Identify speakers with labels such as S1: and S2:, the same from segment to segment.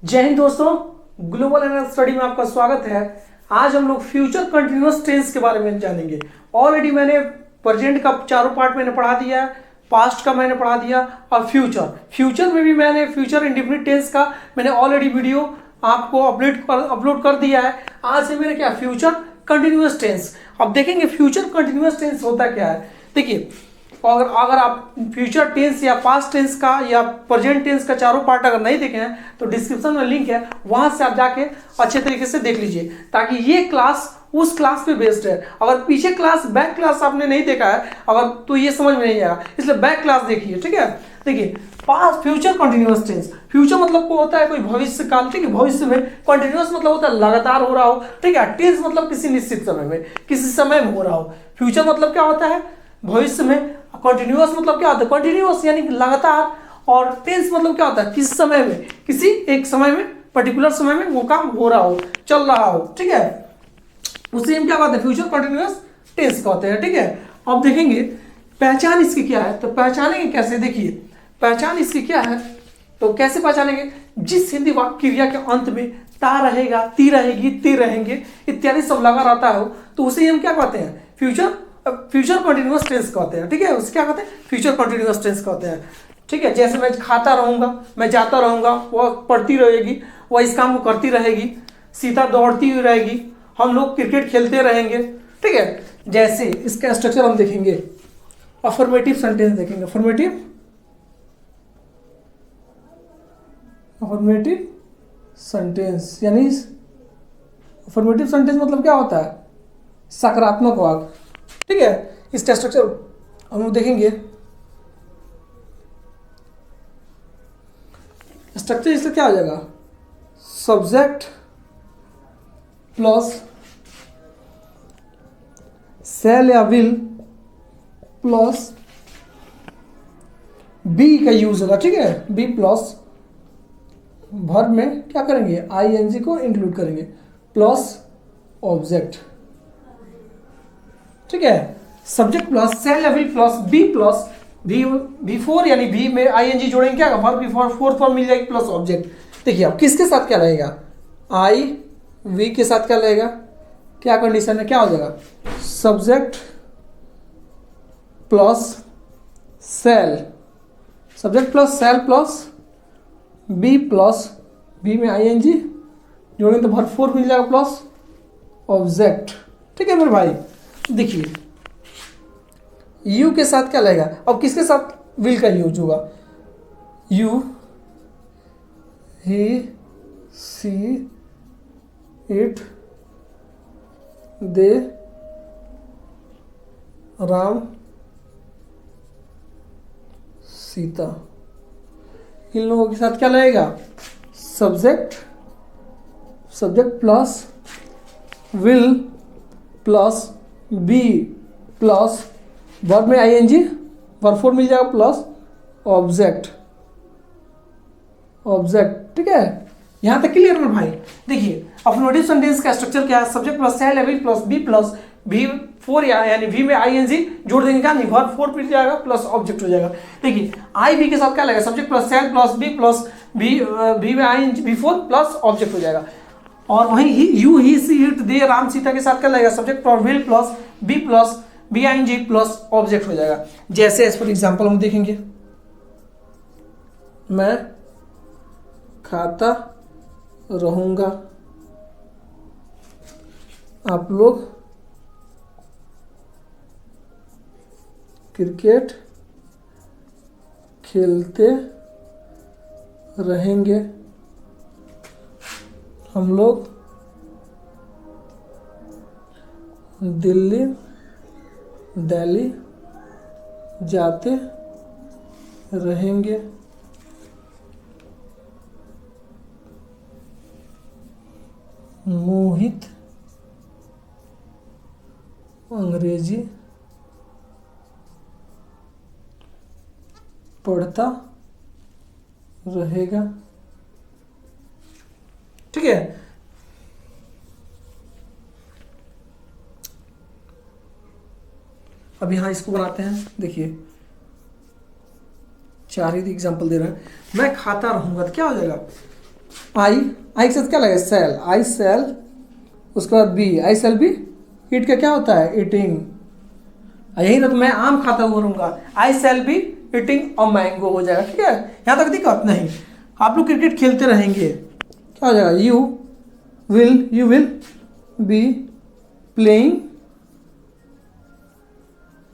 S1: जय हिंद दोस्तों, global analysis study में आपका स्वागत है। आज हम लोग फ्यूचर कंटिन्यूअस टेंस के बारे में जानेंगे। ऑलरेडी मैंने प्रेजेंट का चारों पार्ट मैंने पढ़ा दिया, पास्ट का मैंने पढ़ा दिया और फ्यूचर में भी मैंने फ्यूचर इंडेफिनिट टेंस का मैंने ऑलरेडी वीडियो आपको अपलोड कर दिया है। आज से मैंने क्या फ्यूचर कंटिन्यूअस टेंस। अब देखेंगे फ्यूचर कंटिन्यूअस टेंस होता क्या है। देखिए, अगर आप फ्यूचर टेंस या पास्ट टेंस का या प्रेजेंट टेंस का चारों पार्ट अगर नहीं देखे हैं तो डिस्क्रिप्शन में लिंक है, वहां से आप जाके अच्छे तरीके से देख लीजिए, ताकि ये क्लास उस क्लास पे बेस्ड है। अगर पीछे क्लास बैक क्लास आपने नहीं देखा है अगर तो ये समझ में नहीं आएगा, इसलिए बैक क्लास देखिए। ठीक है, देखिए past future continuous tense. Future मतलब को होता है कोई भविष्य काल, ठीक है, भविष्य में। कंटिन्यूअस मतलब होता है लगातार हो रहा हो, ठीक है। टेंस मतलब किसी निश्चित समय में, किसी समय में हो रहा हो। फ्यूचर मतलब क्या होता है, भविष्य में। कंटिन्यूअस मतलब क्या होता है, कंटिन्यूअस यानी लगातार। और टेंस मतलब क्या होता है, किस समय में, किसी एक समय में, पर्टिकुलर समय में वो काम हो रहा हो, चल रहा हो, ठीक है, उसे हम क्या कहते हैं, फ्यूचर कंटिन्यूअस टेंस कहते हैं। ठीक है, अब देखेंगे पहचान इसकी क्या है, तो पहचानेंगे कैसे। देखिए पहचान इसकी क्या है, तो कैसे पहचानेंगे, जिस हिंदी वाक्य क्रिया के अंत में ता रहेगा, ती रहेगी, ती रहेंगे इत्यादि सब लगा रहता हो, तो उसे हम क्या कहते हैं, फ्यूचर कंटिन्यूअस टेंस कहते हैं। ठीक है, उसे क्या कहते हैं, फ्यूचर कंटिन्यूअस टेंस कहते हैं। ठीक है, जैसे मैं खाता रहूंगा, मैं जाता रहूंगा, वह पढ़ती रहेगी, वह इस काम को करती रहेगी, सीता दौड़ती हुई रहेगी, हम लोग क्रिकेट खेलते रहेंगे। ठीक है, जैसे इसका स्ट्रक्चर हम देखेंगे, अफर्मेटिव सेंटेंस देखेंगे। अफर्मेटिव सेंटेंस यानी अफर्मेटिव सेंटेंस मतलब क्या होता है, सकारात्मक वाक्य। ठीक है, इसका स्ट्रक्चर हम लोग देखेंगे। स्ट्रक्चर इसका क्या हो जाएगा, सब्जेक्ट प्लस शैल या विल प्लस बी का यूज होगा। ठीक है, बी प्लस वर्ब में क्या करेंगे, आईएनजी को इंक्लूड करेंगे, प्लस ऑब्जेक्ट। ठीक है, सब्जेक्ट प्लस शैल या विल प्लस बी फोर यानी बी में आईएनजी जोड़ेंगे, क्या वर्ब की फोर्थ फॉर्म मिल जाएगी, प्लस ऑब्जेक्ट। देखिए अब किसके साथ क्या रहेगा, आई वी के साथ क्या रहेगा, क्या कंडीशन है, क्या हो जाएगा, subject plus shall, subject plus shall plus be plus be में आईएनजी जोड़ेंगे तो वर्ब फोर मिल जाएगा, प्लस ऑब्जेक्ट। ठीक है मेरे भाई, देखिए यू के साथ क्या लगेगा, अब किसके साथ विल का यूज होगा, you he she it they Ram Sita, इन लोगों के साथ क्या लगेगा, subject plus will plus be plus verb में आईएनजी वर्ब फोर मिल जाएगा, प्लस ऑब्जेक्ट। ठीक है, यहां तक क्लियर है भाई। देखिए अफर्मेटिव सेंटेंस का स्ट्रक्चर क्या है, सब्जेक्ट प्लस शैल या विल प्लस बी फोर यानी वी में आईएनजी जोड़ देंगे, क्या नहीं, वर्ब फोर मिल जाएगा, प्लस ऑब्जेक्ट हो जाएगा। देखिए आई वी के साथ क्या लगेगा, subject plus shall plus be में ING be four plus object हो जाएगा। और वहीं you he she it they Ram Sita के साथ क्या लगेगा, subject plus will plus be ING plus object हो जाएगा। जैसे एज फॉर एग्जाम्पल हम देखेंगे, मैं खाता रहूंगा, आप लोग क्रिकेट खेलते रहेंगे, हम लोग दिल्ली जाते रहेंगे, मोहित अंग्रेजी पढ़ता रहेगा। ठीक है, अब यहाँ इसको बनाते हैं। देखिए 4 ही एग्जाम्पल दे रहे हैं। मैं खाता रहूंगा तो क्या हो जाएगा, आई के साथ क्या लगे, सेल, आई सेल, उसके बाद बी, आई सेल बी ईट का क्या होता है, ईटिंग। यही ना, तो मैं आम खाता हुआ रहूंगा, I shall be eating a mango हो जाएगा। ठीक है, यहाँ तक दिक्कत नहीं। आप लोग क्रिकेट खेलते रहेंगे, क्या हो जाएगा, you will be playing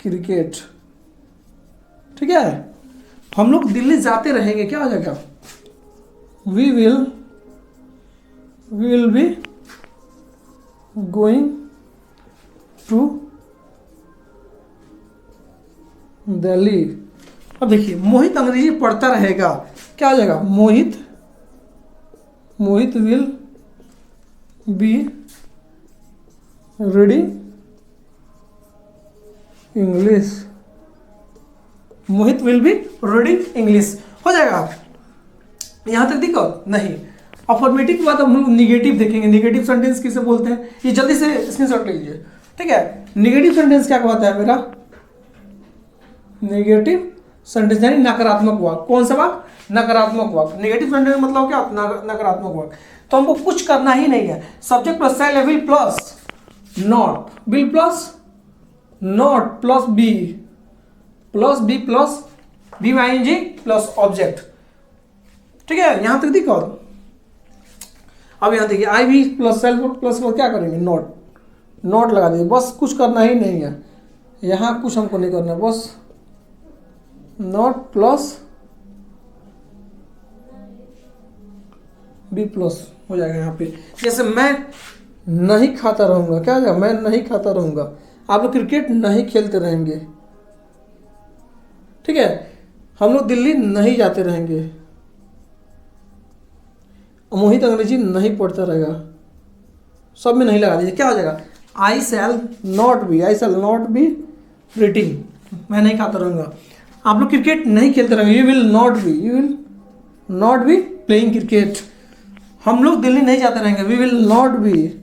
S1: cricket. ठीक है, हम लोग दिल्ली जाते रहेंगे, क्या हो जाएगा, we will be going to Delhi. अब देखिए, मोहित अंग्रेजी पढ़ता रहेगा, क्या हो जाएगा, Mohit will be reading English. Mohit will be reading English हो जाएगा। यहां तक दिक्कत नहीं। अफर्मेटिव के बाद हम लोग निगेटिव देखेंगे। निगेटिव सेंटेंस किसे बोलते हैं, ये जल्दी से स्क्रीनशॉट ले लीजिए। ठीक है, निगेटिव सेंटेंस क्या कहता है मेरा, नेगेटिव सेंटेंस यानी नकारात्मक वाक्य। कौन सा वाक्य, नकारात्मक वाक्य। नेगेटिव सेंटेंस मतलब क्या, नकारात्मक वाक्य। तो हमको कुछ करना ही नहीं है, subject plus shall will plus not, will plus not plus be plus B Y plus object. ठीक है, यहां तक देखो। अब यहां देखिए, आई भी प्लस सेल प्लस क्या करेंगे, नॉट लगा दीजिए, बस कुछ करना ही नहीं है, यहां कुछ हमको नहीं करना, बस नॉट प्लस बी प्लस हो जाएगा। यहाँ पे जैसे मैं नहीं खाता रहूंगा, क्या हो जाएगा, मैं नहीं खाता रहूंगा। आप लोग क्रिकेट नहीं खेलते रहेंगे। ठीक है, हम लोग दिल्ली नहीं जाते रहेंगे। मोहित अंग्रेजी नहीं पढ़ता रहेगा, सब में नहीं लगा दीजिए, क्या हो जाएगा, आई शैल नॉट बी रीडिंग, मैं नहीं खाता रहूंगा। आप लोग क्रिकेट नहीं खेलते रहेंगे, you will not be playing cricket. हम लोग दिल्ली नहीं जाते रहेंगे, we will not be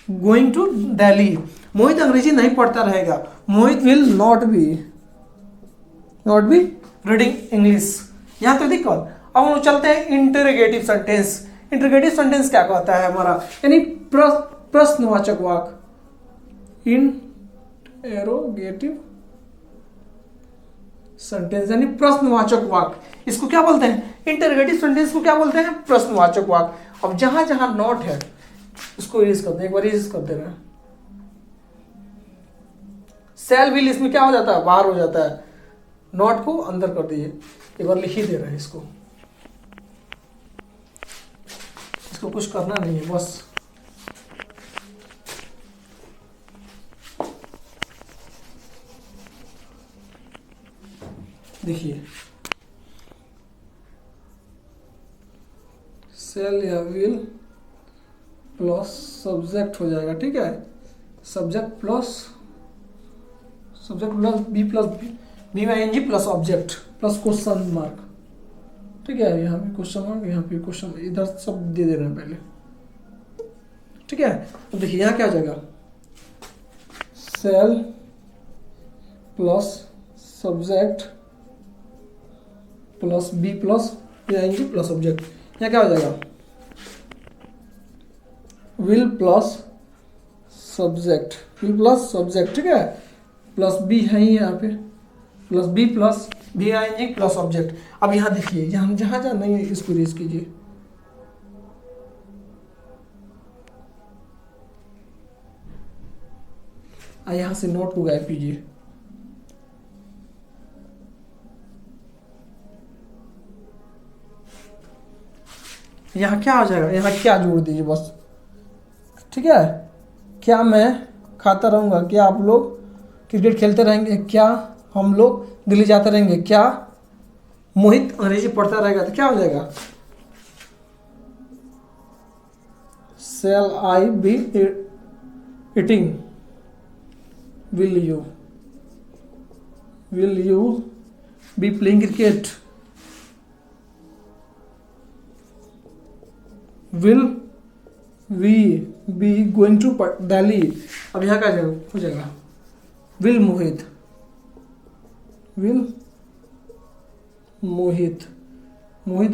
S1: going to Delhi. Mohit अंग्रेजी नहीं पढ़ता रहेगा, Mohit will not be reading English. यहां तो दिक्कत। अब हम लोग चलते हैं इंटरोगेटिव सेंटेंस। इंटरोगेटिव सेंटेंस क्या कहता है हमारा, यानी प्रश्नवाचक वाक्य। इंटरोगेटिव सेंटेंस यानी प्रश्नवाचक वाक्य, इसको क्या बोलते हैं, इंटरोगेटिव सेंटेंस को क्या बोलते हैं, प्रश्नवाचक वाक्य। अब जहां जहां नॉट है उसको इरेज करते हैं, एक बार इरेज कर दे रहे हैं। सेल विल इसमें क्या हो जाता है, बाहर हो जाता है, नॉट को अंदर कर दीजिए, एक बार लिख ही दे रहे हैं इसको कुछ करना नहीं है, बस देखिए, सेल या विल प्लस सब्जेक्ट हो जाएगा। ठीक है, subject plus B Y N G plus object plus question mark. ठीक है, यहाँ पे क्वेश्चन मार्क, यहाँ पे क्वेश्चन, इधर सब दे रहे हैं पहले। ठीक है, तो देखिए यहाँ क्या हो जाएगा, shall plus subject plus be plus N G plus object. यहाँ क्या हो जाएगा, विल प्लस सब्जेक्ट ठीक है, प्लस बी है ही यहाँ पे, plus be plus B I N G plus object. अब यहाँ देखिए, यहाँ जहाँ जहाँ नहीं है इसको इरेज कीजिए। यहाँ से नोट को गायब कीजिए। यहाँ क्या हो जाएगा, यहाँ क्या जोड़ दीजिए बस। ठीक है, क्या मैं खाता रहूँगा, क्या आप लोग क्रिकेट खेलते रहेंगे, क्या हम लोग दिल्ली जाते रहेंगे, क्या मोहित अंग्रेजी पढ़ता रहेगा, तो क्या हो जाएगा, shall I be eating, will you be playing cricket, will we be going to Delhi। अब यहाँ क्या हो जाएगा, will Mohit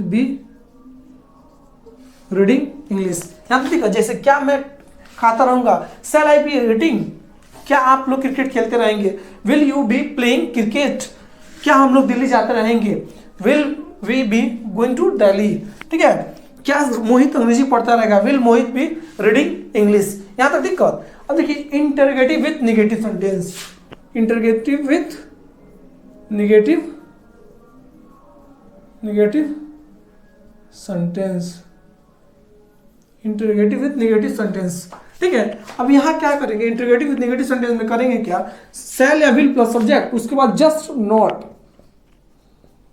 S1: be reading English. यहाँ पे देखा जैसे क्या मैं खाता रहूंगा, सेल आई बी रीडिंग, क्या आप लोग क्रिकेट खेलते रहेंगे, will you be playing cricket, क्या हम लोग दिल्ली जाते रहेंगे, will we be going to Delhi, ठीक है, क्या मोहित अंग्रेजी पढ़ता रहेगा, will Mohit be reading English. यहां तक दिक्कत। अब देखिए interrogative with negative sentence, interrogative with negative sentence, interrogative with negative sentence, ठीक है। अब यहां क्या करेंगे, इंटरोगेटिव विथ निगेटिव सेंटेंस में करेंगे क्या, सेल या विल प्लस सब्जेक्ट, उसके बाद just not,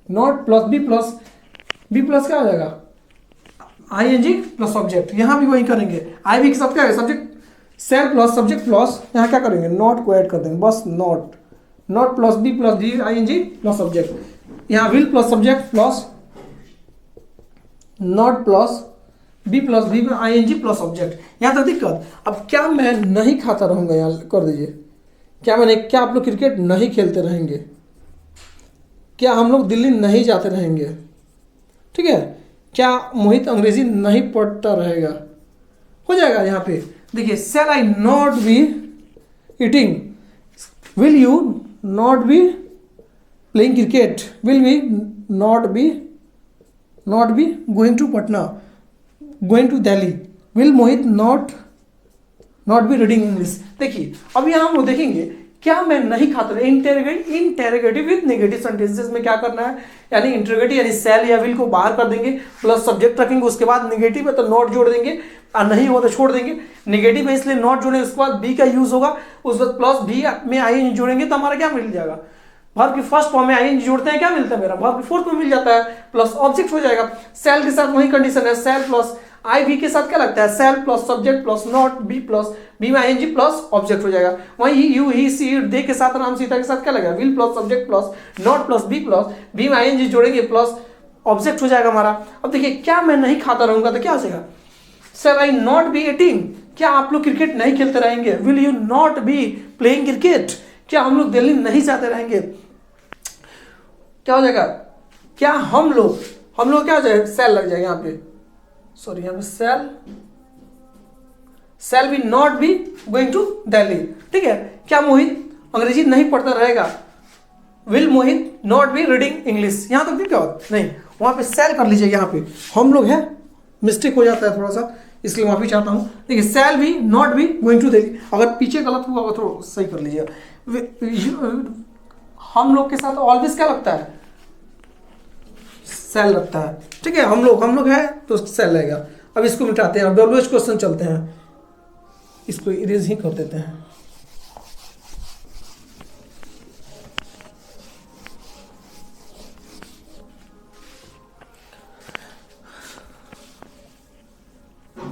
S1: not plus be plus क्या हो जाएगा, आईएनजी प्लस सब्जेक्ट। यहां भी वही करेंगे, आई बी के साथ क्या है subject, shall plus subject plus यहां क्या करेंगे, नॉट को ऐड कर देंगे, बस not plus be ING plus subject, यहां will plus subject plus not plus be ING plus object. यहां तक दिक्कत। अब क्या मैं नहीं खाता रहूंगा, यहां कर दीजिए, क्या आप लोग क्रिकेट नहीं खेलते रहेंगे, क्या हम लोग दिल्ली नहीं जाते रहेंगे, ठीक है, क्या मोहित अंग्रेजी नहीं पढ़ता रहेगा, हो जाएगा। यहां पे देखिए shall I not be eating, will you not be playing cricket, will we not be going to Patna, going to Delhi, will Mohit not be reading English. देखिए अब यहां हम लोग देखेंगे क्या मैं नहीं खाता, इंटेरोगेटिव विथ नेगेटिव सेंटेंसेस में क्या करना है, यानी इंटरोगेटिव यानी सेल या विल को बाहर कर देंगे, प्लस सब्जेक्ट रखेंगे, उसके बाद नेगेटिव है तो नॉट जोड़ देंगे, और नहीं हो तो छोड़ देंगे। नेगेटिव है इसलिए नॉट जोड़ेंगे, उसके बाद बी का यूज होगा, उस बाद प्लस बी में आई जोड़ेंगे तो हमारा क्या मिल जाएगा, वर्ब की फर्स्ट फॉर्म में आईएनजी जोड़ते हैं क्या मिलता है मेरा, वर्ब की फोर्थ में मिल जाता है, प्लस ऑब्जेक्ट हो जाएगा। सेल के साथ वही कंडीशन है, सेल प्लस आई बी के साथ क्या लगता है, shall plus subject plus not be plus be में आईएनजी प्लस ऑब्जेक्ट हो जाएगा। वही यू ही सी दे के साथ राम सीता के साथ क्या लगेगा, will plus subject plus not plus be में आईएनजी जोड़ेंगे प्लस ऑब्जेक्ट हो जाएगा हमारा। अब देखिए क्या मैं नहीं खाता रहूंगा तो क्या हो जाएगा, shall I not be eating, क्या आप लोग क्रिकेट नहीं खेलते रहेंगे, will you not be playing cricket, क्या हम लोग दिल्ली नहीं जाते रहेंगे, क्या हो जाएगा, क्या हम लोग क्या हो जाएगा, सेल लग जाएगा यहाँ पे, सॉरी यहाँ पे shall be not be going to Delhi, ठीक है। क्या मोहित अंग्रेजी नहीं पढ़ता रहेगा, will Mohit not be reading English. यहां तक भी क्या होता नहीं, वहां पे सेल कर लीजिए, यहाँ पे हम लोग है मिस्टेक हो जाता है थोड़ा सा, इसलिए माफी चाहता हूं। देखिए shall be not be going to Delhi, अगर पीछे गलत हुआ होगा तो सही कर लीजिएगा। हम लोग के साथ ऑलवेज क्या लगता है, सेल लगता है, ठीक है, हम लोग है तो सेल लगेगा। अब इसको मिटाते हैं, अब डब्ल्यूएच क्वेश्चन चलते हैं, इसको इरेज ही कर देते हैं।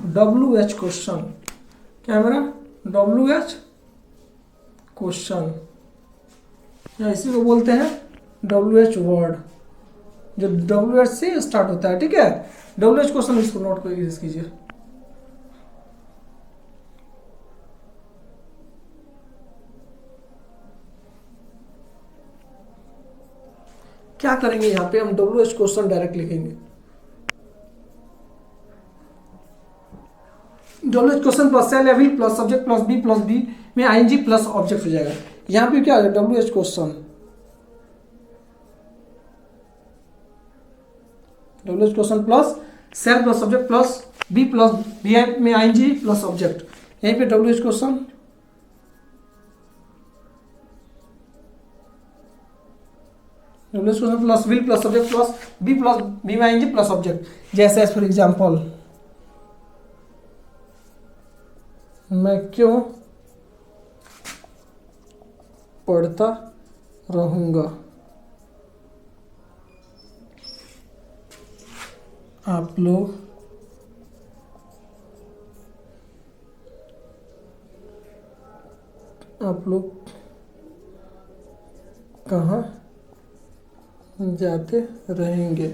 S1: डब्ल्यूएच क्वेश्चन क्या है मेरा, डब्ल्यूएच क्वेश्चन, या इसी को बोलते हैं डब्ल्यूएच वर्ड, जो डब्ल्यूएच से स्टार्ट होता है, ठीक है। डब्ल्यूएच क्वेश्चन, इसको नोट कर यूज कीजिए। क्या करेंगे यहां पे हम, डब्ल्यूएच क्वेश्चन डायरेक्ट लिखेंगे, डब्ल्यूएच क्वेश्चन प्लस सेल या will plus subject plus be में आईएनजी प्लस ऑब्जेक्ट हो जाएगा। यहां पे क्या है, WH question, WH question plus shall plus subject plus be में आईएनजी प्लस ऑब्जेक्ट, यहीं पे WH question, WH question plus will plus subject plus be में आईएनजी प्लस ऑब्जेक्ट। जैसे एज फॉर एग्जांपल, मैं क्यों पढ़ता रहूंगा, आप लोग कहाँ जाते रहेंगे,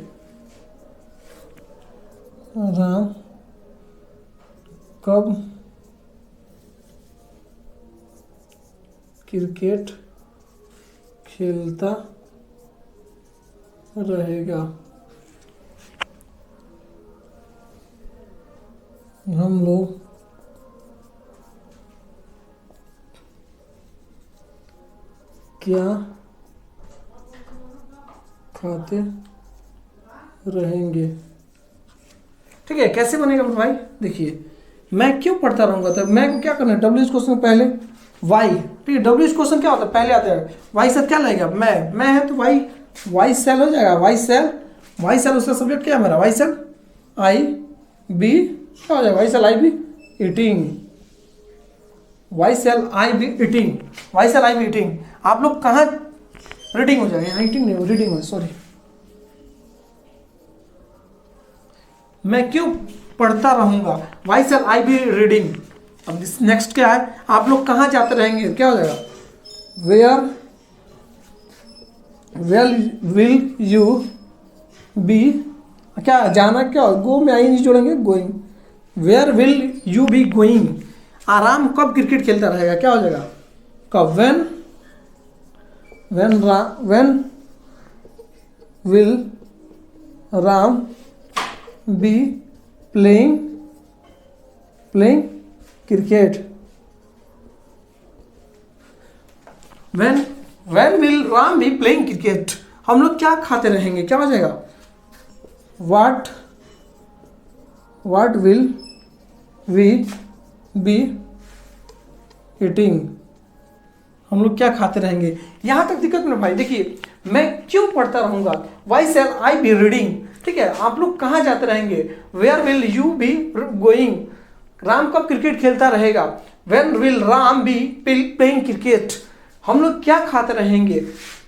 S1: राम कब क्रिकेट खेलता रहेगा। हम लोग क्या खाते रहेंगे। ठीक है, कैसे बनेगा भाई, देखिए मैं क्यों पढ़ता रहूंगा, तो मैं को क्या करना है, डब्ल्यू क्वेश्चन पहले वाई। ठीक है, डब्ल्यू क्वेश्चन क्या होता है, पहले आता है वाई से क्या लगेगा, मैं है तो वाई सेल हो जाएगा, वाई सेल उसका सब्जेक्ट क्या है मेरा, वाई सेल आई बी क्या हो जाएगा, why shall I be eating, why shall I be eating, why shall I be eating. आप लोग कहाँ रीडिंग हो जाएगा, यहाँ ईटिंग नहीं, रीडिंग हो, सॉरी। मैं क्यों पढ़ता रहूंगा, why shall I be reading. अब नेक्स्ट क्या है, आप लोग कहाँ जाते रहेंगे, क्या हो जाएगा, वेयर विल यू बी, क्या जाना, क्या गो में आई नहीं जोड़ेंगे, going, where will you be going. आराम कब क्रिकेट खेलता रहेगा, क्या हो जाएगा, कब, when will Ram be playing cricket, when will Ram be playing cricket। हम लोग क्या खाते रहेंगे, क्या हो जाएगा, what will we be eating। हम लोग क्या खाते रहेंगे, यहां तक दिक्कत में भाई। देखिए मैं क्यों पढ़ता रहूंगा, why shall I be reading. ठीक है, आप लोग कहाँ जाते रहेंगे, where will you be going. Ram कब क्रिकेट खेलता रहेगा, when will Ram be playing cricket. हम लोग क्या खाते रहेंगे,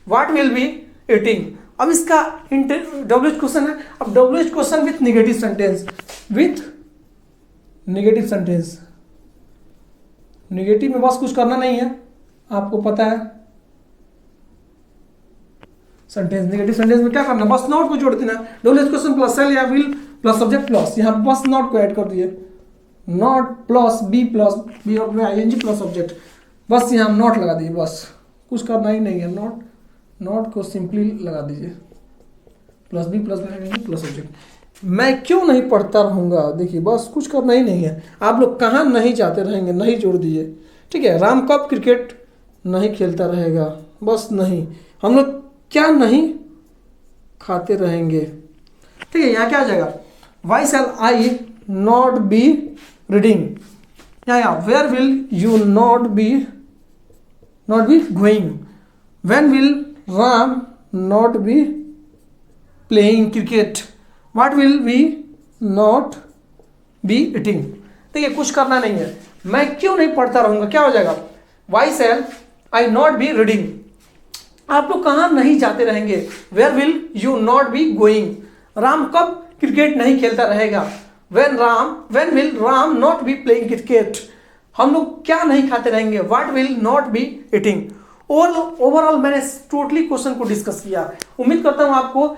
S1: व्हाट विल बी ईटिंग। अब इसका डब्ल्यूएच क्वेश्चन है, अब WH question with negative sentence, negative में बस कुछ करना नहीं है, आपको पता है सेंटेंस, नेगेटिव सेंटेंस में क्या करना, बस नॉट को जोड़ देना, डब्ल्यूएच क्वेश्चन प्लस सेल या विल प्लस सब्जेक्ट प्लस, यहाँ बस नॉट को ऐड कर दिए, नॉट प्लस बी और आईएनजी प्लस सब्जेक्ट, बस यहाँ नॉट लगा दीजिए, बस कुछ करना ही नहीं है, नॉट को सिंपली लगा दीजिए, प्लस बी प्लस सब्जेक्ट। मैं क्यों नहीं पढ़ता रहूंगा, देखिए बस कुछ करना ही नहीं है, आप लोग कहाँ नहीं जाते रहेंगे, नहीं जोड़ दीजिए। ठीक है, राम कब क्रिकेट नहीं खेलता रहेगा, बस नहीं। हम लोग क्या नहीं खाते रहेंगे। ठीक है, यहाँ क्या आ जाएगा, why shall I not be reading, यहाँ where will you not be going, when will Ram not be playing cricket, what will we not be eating. देखिए कुछ करना नहीं है, मैं क्यों नहीं पढ़ता रहूंगा, क्या हो जाएगा, why shall I not be reading. आप लोग कहाँ नहीं जाते रहेंगे, where will you not be going. Ram कब क्रिकेट नहीं खेलता रहेगा, when will Ram not be playing cricket. हम लोग क्या नहीं खाते रहेंगे, what will not be eating. Overall मैंने टोटली क्वेश्चन को डिस्कस किया। उम्मीद करता हूँ आपको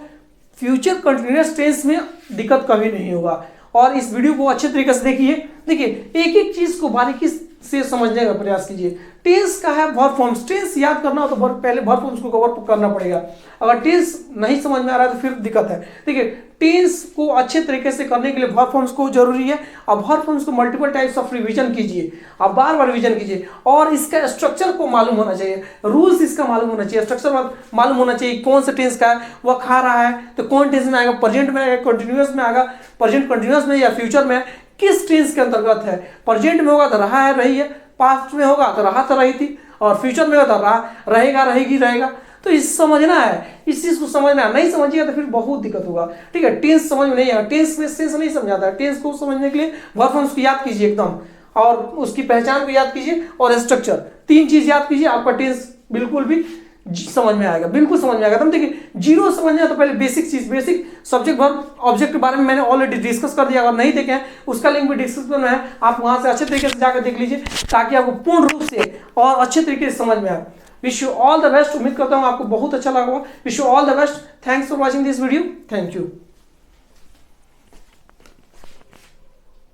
S1: फ्यूचर कंटिन्यूअस टेंस में दिक्कत कभी नहीं होगा, और इस वीडियो को अच्छे तरीके से देखिए एक एक चीज को बारीकी से समझने का प्रयास कीजिए। टेंस का है वर्ब फॉर्म्स, टेंस याद करना हो तो पहले वर्ब फॉर्म्स को कवर करना पड़ेगा। अगर टेंस नहीं समझ में आ रहा है तो फिर दिक्कत है। देखिए टेंस को अच्छे तरीके से करने के लिए वर्ब फॉर्म्स को जरूरी है। अब वर्ब फॉर्म्स को मल्टीपल टाइप्स ऑफ रिवीजन कीजिए, आप बार बार रिवीजन कीजिए, और इसका स्ट्रक्चर को मालूम होना चाहिए, रूल्स इसका मालूम होना चाहिए, स्ट्रक्चर मालूम होना चाहिए, कौन सा टेंस का है, वह खा रहा है तो कौन टेंस में आएगा, प्रेजेंट में आएगा, कंटिन्यूअस में आएगा, प्रेजेंट कंटिन्यूअस में या फ्यूचर में, किस टेंस के अंतर्गत है। प्रेजेंट में होगा तो रहा है रही है, पास्ट में होगा तो रहा तो रही थी, और फ्यूचर में होगा तो रहा रहेगा रहेगी रहेगा। तो इस समझना है, इस चीज को समझना है, नहीं समझिएगा तो फिर बहुत दिक्कत होगा। ठीक है, टेंस समझ में नहीं आएगा, टेंस में सेंस नहीं समझाता है। टेंस को समझने के लिए वर्ब फॉर्म्स को याद कीजिए एकदम, और उसकी पहचान को याद कीजिए, और स्ट्रक्चर, तीन चीज याद कीजिए, आपका टेंस बिल्कुल भी समझ में आएगा, बिल्कुल समझ में आएगा। तुम देखिए जीरो समझना तो पहले बेसिक चीज, बेसिक सब्जेक्ट वर्ब ऑब्जेक्ट के बारे में मैंने ऑलरेडी डिस्कस कर दिया। अगर नहीं देखे हैं उसका लिंक भी डिस्क्रिप्शन में है, आप वहां से अच्छे तरीके से जाकर देख लीजिए, ताकि आपको पूर्ण रूप से और अच्छे तरीके से समझ में आए। Wish you all the best. उम्मीद करता हूँ आपको बहुत अच्छा लगा होगा। Wish you all the best. Thanks for watching this video. Thank you.